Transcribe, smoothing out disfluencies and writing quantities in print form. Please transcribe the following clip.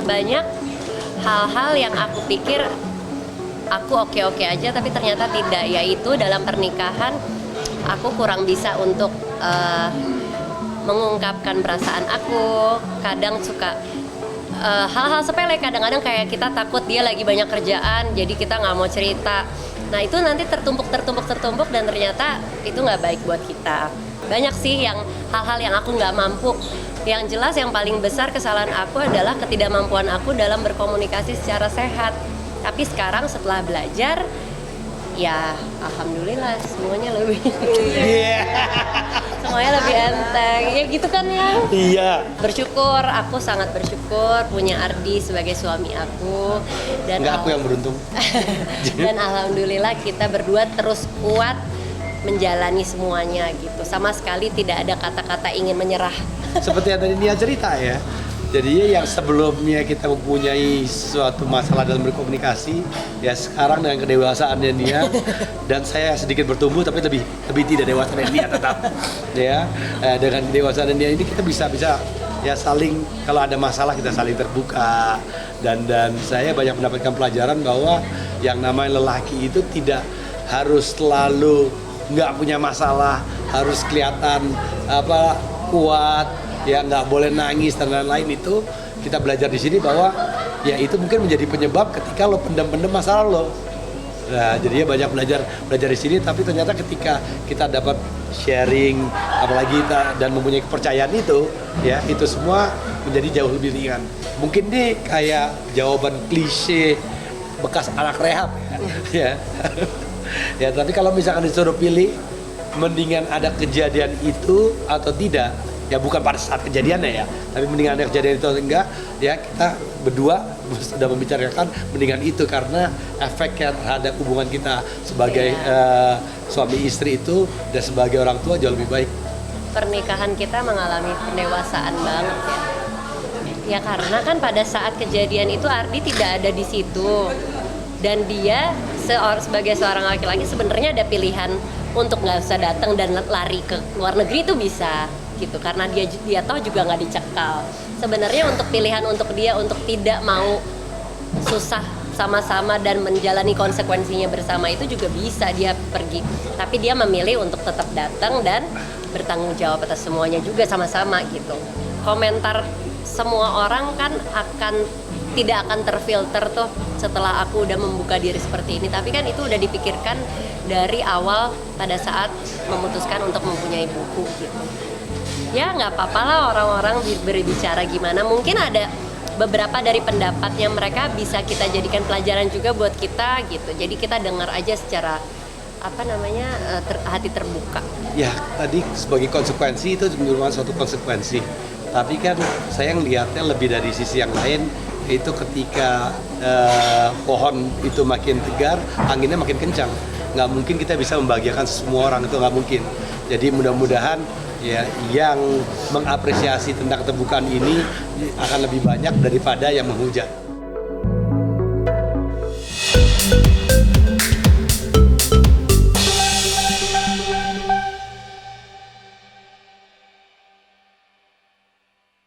Banyak hal-hal yang aku pikir aku oke-oke aja tapi ternyata tidak, yaitu dalam pernikahan aku kurang bisa untuk mengungkapkan perasaan aku. Kadang suka hal-hal sepele, kadang-kadang kayak kita takut dia lagi banyak kerjaan jadi kita nggak mau cerita. Nah itu nanti tertumpuk dan ternyata itu nggak baik buat kita. Banyak sih yang hal-hal yang aku nggak mampu. Yang jelas yang paling besar kesalahan aku adalah ketidakmampuan aku dalam berkomunikasi secara sehat. Tapi sekarang setelah belajar, ya alhamdulillah semuanya lebih semuanya lebih enteng. Ya gitu kan ya. Iya. Bersyukur, aku sangat bersyukur punya Ardi sebagai suami aku. Dan nggak aku yang beruntung. Dan alhamdulillah kita berdua terus kuat menjalani semuanya gitu. Sama sekali tidak ada kata-kata ingin menyerah. Seperti yang tadi Nia cerita ya. Jadi yang sebelumnya kita mempunyai suatu masalah dalam berkomunikasi, ya sekarang dengan kedewasaannya Nia dan saya sedikit bertumbuh tapi lebih tidak dewasa dari Nia tetap. Ya, dengan kedewasaan Nia ini kita bisa ya saling, kalau ada masalah kita saling terbuka dan saya banyak mendapatkan pelajaran bahwa yang namanya lelaki itu tidak harus selalu nggak punya masalah, harus kelihatan kuat, ya nggak boleh nangis dan lain-lain. Itu kita belajar di sini bahwa ya itu mungkin menjadi penyebab ketika lo pendam masalah lo. Nah jadinya banyak belajar di sini, tapi ternyata ketika kita dapat sharing apalagi dan mempunyai kepercayaan itu, ya itu semua menjadi jauh lebih ringan. Mungkin nih kayak jawaban klise bekas anak rehab ya. Ya tapi kalau misalkan disuruh pilih mendingan ada kejadian itu atau tidak, ya bukan pada saat kejadiannya ya, tapi mendingan ada kejadian itu atau enggak, ya kita berdua sudah membicarakan mendingan itu karena efeknya terhadap hubungan kita sebagai suami istri itu dan sebagai orang tua jauh lebih baik. Pernikahan kita mengalami pendewasaan banget ya. Ya karena kan pada saat kejadian itu Ardi tidak ada di situ. Dan dia sebagai seorang laki-laki sebenarnya ada pilihan untuk nggak usah datang dan lari ke luar negeri itu bisa gitu, karena dia tahu juga nggak dicekal. Sebenarnya untuk pilihan untuk dia untuk tidak mau susah sama-sama dan menjalani konsekuensinya bersama itu juga bisa dia pergi, tapi dia memilih untuk tetap datang dan bertanggung jawab atas semuanya juga sama-sama gitu. Komentar semua orang kan tidak akan terfilter tuh setelah aku udah membuka diri seperti ini, tapi kan itu udah dipikirkan dari awal pada saat memutuskan untuk mempunyai buku gitu. Ya nggak apa-apa lah orang-orang berbicara gimana, mungkin ada beberapa dari pendapatnya mereka bisa kita jadikan pelajaran juga buat kita gitu. Jadi kita dengar aja secara hati terbuka. Ya tadi sebagai konsekuensi itu merupakan suatu konsekuensi, tapi kan saya ngelihatnya lebih dari sisi yang lain, itu ketika pohon itu makin tegar, anginnya makin kencang. Nggak mungkin kita bisa membahagiakan semua orang, itu nggak mungkin. Jadi mudah-mudahan ya yang mengapresiasi tentang keterbukaan ini akan lebih banyak daripada yang menghujat.